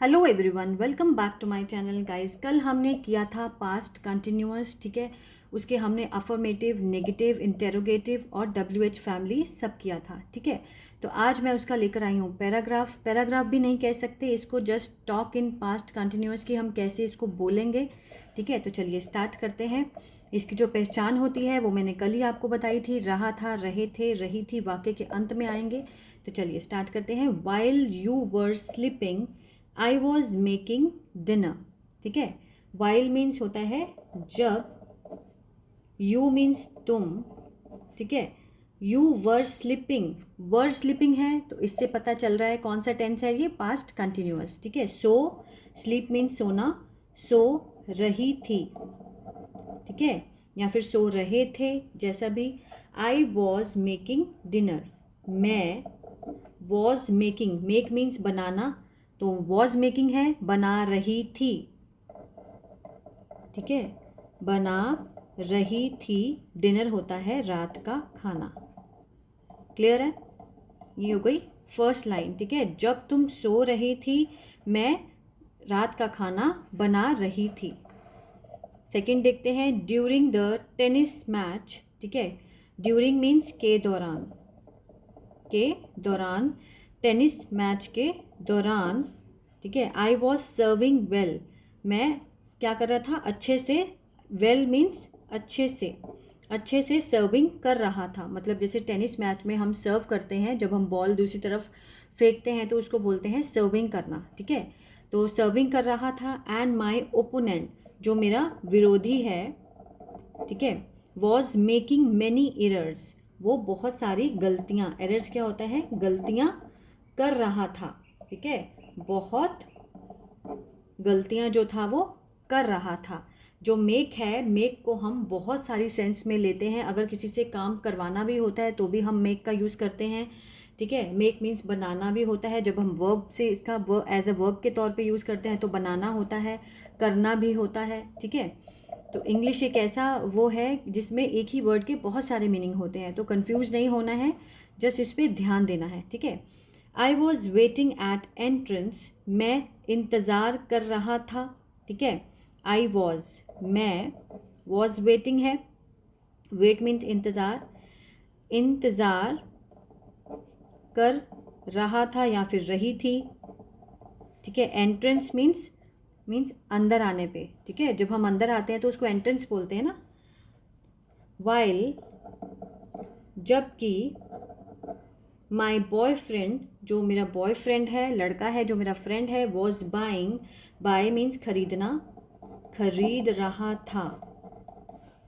Hello everyone, welcome back to my channel guys. कल हमने किया था पास्ट कंटिन्यूअस, ठीक है। उसके हमने अफर्मेटिव, नेगेटिव, इंटेरोगेटिव और WH फैमिली सब किया था, ठीक है। तो आज मैं उसका लेकर आई हूँ पैराग्राफ भी नहीं कह सकते इसको, just talk in past continuous की हम कैसे इसको बोलेंगे, ठीक है। तो चलिए स्टार्ट करते हैं। इसकी जो पहचान होती है वो मैंने कल ही आपको बताई थी, रहा था, रहे थे, रही थी, वाक्य के अंत में आएंगे। तो चलिए स्टार्ट करते हैं। While you were sleeping I was making dinner, ठीक है। वाइल मीन्स होता है जब, यू मीन्स तुम, ठीक है। यू वर स्लीपिंग है तो इससे पता चल रहा है कौन सा टेंस है, ये पास्ट कंटिन्यूअस, ठीक है। सो स्लीप मीन्स सोना, सो रही थी, ठीक है, या फिर सो रहे थे, जैसा भी। आई वॉज मेकिंग डिनर, मैं वॉज मेकिंग, मेक मीन्स बनाना, तो वॉज मेकिंग है बना रही थी, ठीक है, बना रही थी। डिनर होता है रात का खाना। क्लियर है? ये हो गई फर्स्ट लाइन, ठीक है। जब तुम सो रही थी मैं रात का खाना बना रही थी। सेकंड देखते हैं, ड्यूरिंग द टेनिस मैच, ठीक है। ड्यूरिंग मीन्स के दौरान, टेनिस मैच के दौरान, ठीक है। आई वॉज सर्विंग वेल, मैं क्या कर रहा था, अच्छे से। वेल मीन्स अच्छे से सर्विंग कर रहा था। मतलब जैसे टेनिस मैच में हम सर्व करते हैं, जब हम बॉल दूसरी तरफ फेंकते हैं तो उसको बोलते हैं सर्विंग करना, ठीक है। तो सर्विंग कर रहा था। एंड माई ओपोनेंट, जो मेरा विरोधी है, ठीक है, वॉज मेकिंग मैनी एरर्स, वो बहुत सारी गलतियाँ, एरर्स क्या होता है, गलतियाँ कर रहा था, ठीक है। बहुत गलतियाँ जो था वो कर रहा था। जो मेक है, मेक को हम बहुत सारी सेंस में लेते हैं। अगर किसी से काम करवाना भी होता है तो भी हम मेक का यूज़ करते हैं, ठीक है। मेक मीन्स बनाना भी होता है, जब हम वर्ब से इसका वर्ब एज अ वर्ब के तौर पे यूज़ करते हैं तो बनाना होता है, करना भी होता है, ठीक है। तो इंग्लिश एक ऐसा वो है जिसमें एक ही वर्ड के बहुत सारे मीनिंग होते हैं, तो कंफ्यूज नहीं होना है, जस्ट इस पर ध्यान देना है, ठीक है। I was waiting eight entrance, मैं इंतज़ार कर रहा था, ठीक है। आई वॉज, मैं, वॉज वेटिंग है, वेट मीन्स इंतज़ार, इंतज़ार कर रहा था या फिर रही थी, ठीक है। एंट्रेंस मीन्स अंदर आने पे, ठीक है। जब हम अंदर आते हैं तो उसको एंट्रेंस बोलते हैं ना। वाइल, जबकि, माई बॉयफ्रेंड, जो मेरा बॉयफ्रेंड है, लड़का है जो मेरा फ्रेंड है, वॉज बाइंग, बाय मीन्स खरीदना, खरीद रहा था,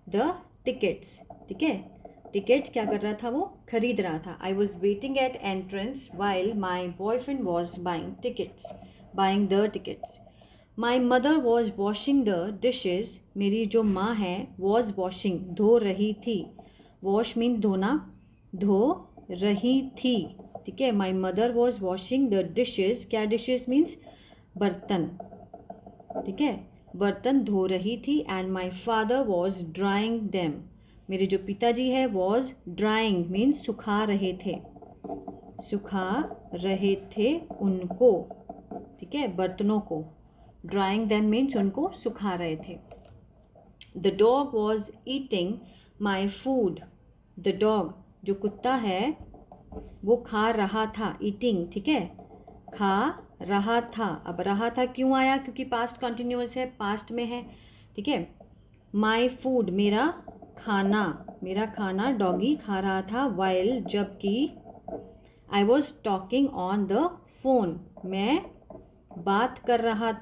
द टिकट्स, ठीक है। टिकट्स क्या कर रहा था, वो खरीद रहा था। I was waiting eight entrance while my boyfriend was buying tickets, buying the tickets. My mother was washing the dishes, मेरी जो माँ है, वॉज वॉशिंग, धो रही थी, वॉश मीन धोना, धो रही थी, ठीक है। My mother was washing the dishes, क्या डिशेज मीन्स बर्तन, ठीक है, बर्तन धो रही थी। And my father was drawing them, मेरे जो पिताजी है, वॉज ड्राइंग मीन्स सुखा रहे थे, सुखा रहे थे उनको, ठीक है, बर्तनों को। ड्राइंग देम मीन्स उनको सुखा रहे थे। The dog was eating my food, the dog, जो कुत्ता है, वो खा रहा था, ईटिंग, ठीक है, खा रहा था। अब रहा था क्यों आया, क्योंकि पास्ट कंटिन्यूअस है, पास्ट में है, ठीक है। माई फूड, मेरा खाना डॉगी खा रहा था। वाइल, जबकि, I was talking on the phone, मैं बात कर रहा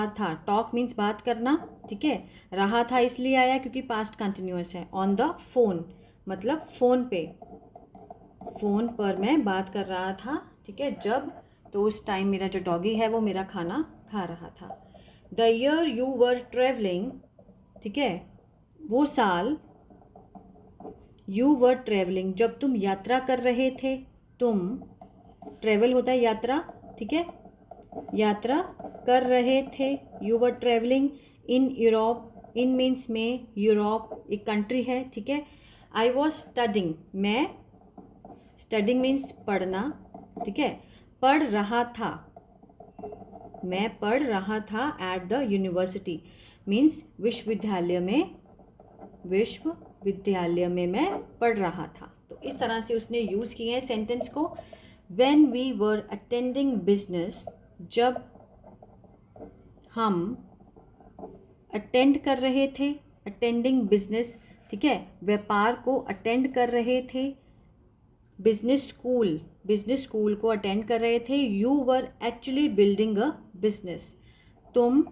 था, टॉक मीन्स बात करना, ठीक है। रहा था इसलिए आया क्योंकि पास्ट कंटिन्यूअस है। ऑन द फोन मतलब फ़ोन पे, फ़ोन पर मैं बात कर रहा था, ठीक है, जब, तो उस टाइम मेरा जो डॉगी है वो मेरा खाना खा रहा था। The year you were travelling, ठीक है, वो साल, यू वर ट्रेवलिंग, जब तुम यात्रा कर रहे थे, तुम, ट्रेवल होता है यात्रा, ठीक है, यात्रा कर रहे थे। You were travelling in Europe, in means में, यूरोप एक कंट्री है, ठीक है। आई वॉज स्टडिंग, मैं, स्टडिंग मीन्स पढ़ना, ठीक है, पढ़ रहा था, मैं पढ़ रहा था एट द यूनिवर्सिटी मीन्स विश्वविद्यालय में मैं पढ़ रहा था। तो इस तरह से उसने यूज़ किए हैं सेंटेंस को। When we were attending business, जब हम अटेंड कर रहे थे, अटेंडिंग बिजनेस, ठीक है, व्यापार को अटेंड कर रहे थे। बिजनेस स्कूल को अटेंड कर रहे थे। You were actually building a business, तुम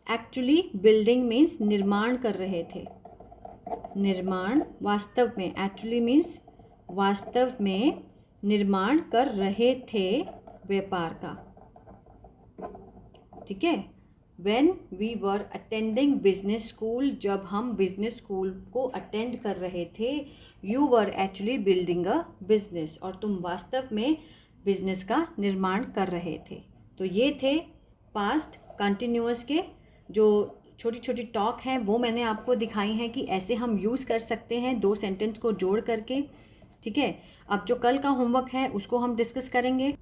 एक्चुअली बिल्डिंग मीन्स निर्माण कर रहे थे, निर्माण वास्तव में, एक्चुअली मीन्स वास्तव में निर्माण कर रहे थे व्यापार का, ठीक है। When we were attending business school, जब हम बिजनेस स्कूल को अटेंड कर रहे थे। You were actually building a business, और तुम वास्तव में बिजनेस का निर्माण कर रहे थे। तो ये थे पास्ट कंटिन्यूअस के जो छोटी छोटी टॉक हैं, वो मैंने आपको दिखाई हैं कि ऐसे हम यूज़ कर सकते हैं दो सेंटेंस को जोड़ करके, ठीक है। अब जो कल का होमवर्क है उसको हम डिस्कस करेंगे।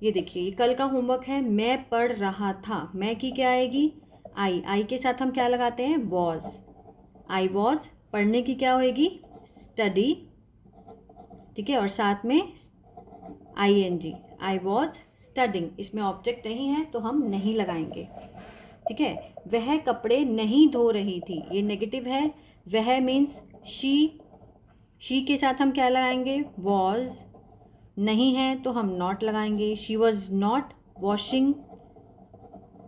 ये देखिए, कल का होमवर्क है, मैं पढ़ रहा था, मैं की क्या आएगी, आई के साथ हम क्या लगाते हैं, वॉज, आई वॉज, पढ़ने की क्या होएगी, स्टडी, ठीक है, और साथ में ING, आई वॉज स्टडिंग, इसमें ऑब्जेक्ट नहीं है तो हम नहीं लगाएंगे, ठीक है। वह कपड़े नहीं धो रही थी, ये नेगेटिव है, वह मीन्स शी के साथ हम क्या लगाएंगे, वॉज, नहीं है तो हम नॉट लगाएंगे। शी वॉज नॉट वॉशिंग,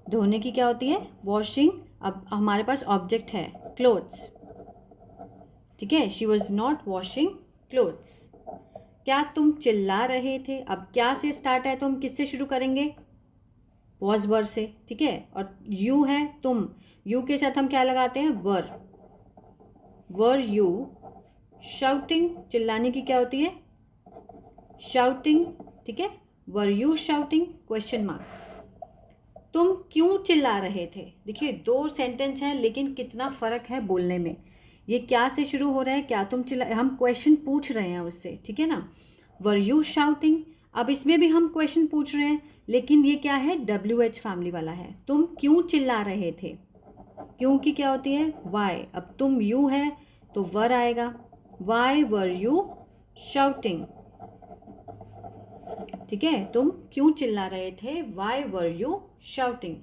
धोने की क्या होती है, वॉशिंग। अब हमारे पास ऑब्जेक्ट है क्लोथ्स, ठीक है, she was not washing clothes. क्या तुम चिल्ला रहे थे, अब क्या से स्टार्ट है तो हम किससे शुरू करेंगे, वॉज वर से, ठीक है। और यू है तुम, यू के साथ हम क्या लगाते हैं, वर यू शाउटिंग, चिल्लाने की क्या होती है, शाउटिंग, ठीक है, were you shouting, question mark. तुम क्यों चिल्ला रहे थे, देखिए दो सेंटेंस हैं लेकिन कितना फ़र्क है बोलने में। ये क्या से शुरू हो रहा है, क्या तुम चिल्ला, हम क्वेश्चन पूछ रहे हैं उससे, ठीक है ना, वर यू शाउटिंग। अब इसमें भी हम क्वेश्चन पूछ रहे हैं लेकिन ये क्या है, WH फैमिली वाला है। तुम क्यों चिल्ला रहे थे, क्यों की क्या होती है, वाई। अब तुम यू है तो वर आएगा, वाई वर यू शाउटिंग, ठीक है, तुम क्यों चिल्ला रहे थे, वाई वर यू शाउटिंग।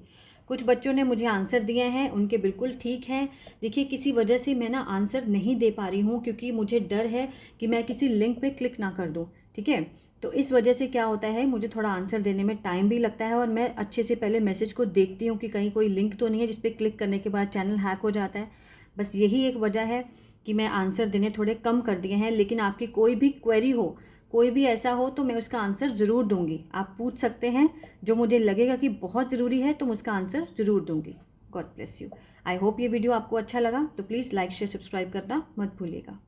कुछ बच्चों ने मुझे आंसर दिए हैं, उनके बिल्कुल ठीक हैं। देखिए किसी वजह से मैं ना आंसर नहीं दे पा रही हूँ क्योंकि मुझे डर है कि मैं किसी लिंक पे क्लिक ना कर दूँ, ठीक है। तो इस वजह से क्या होता है, मुझे थोड़ा आंसर देने में टाइम भी लगता है और मैं अच्छे से पहले मैसेज को देखती हूँ कि कहीं कोई लिंक तो नहीं है जिस पर क्लिक करने के बाद चैनल हैक हो जाता है। बस यही एक वजह है कि मैं आंसर देने थोड़े कम कर दिए हैं। लेकिन आपकी कोई भी क्वेरी हो, कोई भी ऐसा हो तो मैं उसका आंसर ज़रूर दूंगी। आप पूछ सकते हैं, जो मुझे लगेगा कि बहुत ज़रूरी है तो मैं उसका आंसर ज़रूर दूंगी। God bless you. I hope ये वीडियो आपको अच्छा लगा, तो प्लीज़ लाइक शेयर सब्सक्राइब करना मत भूलिएगा।